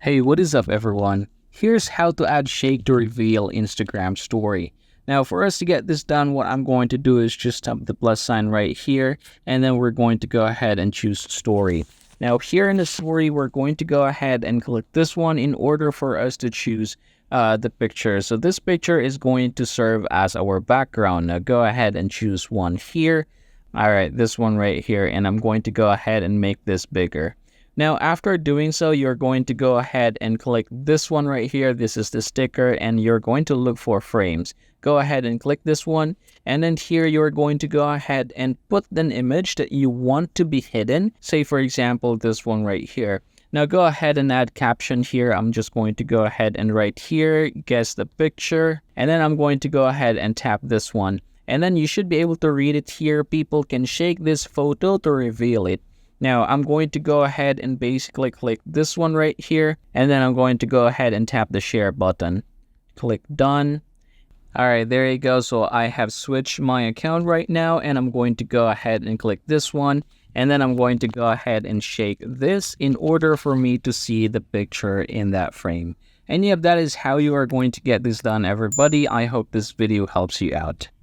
Hey, what is up everyone? Here's how to add shake to reveal Instagram story. Now for us to get this done, what I'm going to do is just tap the plus sign right here, and then we're going to go ahead and choose story. Now here in the story, we're going to go ahead and click this one in order for us to choose the picture. So this picture is going to serve as our background. Now go ahead and choose one here. All right, this one right here, and I'm going to go ahead and make this bigger. Now, after doing so, you're going to go ahead and click this one right here. This is the sticker, and you're going to look for frames. Go ahead and click this one, and then here you're going to go ahead and put an image that you want to be hidden. Say, for example, this one right here. Now, go ahead and add caption here. I'm just going to go ahead and write here, guess the picture, and then I'm going to go ahead and tap this one. And then you should be able to read it here. People can shake this photo to reveal it. Now, I'm going to go ahead and basically click this one right here, and then I'm going to go ahead and tap the share button. Click done. All right, there you go. So I have switched my account right now, and I'm going to go ahead and click this one, and then I'm going to go ahead and shake this in order for me to see the picture in that frame. And yep, that is how you are going to get this done, everybody. I hope this video helps you out.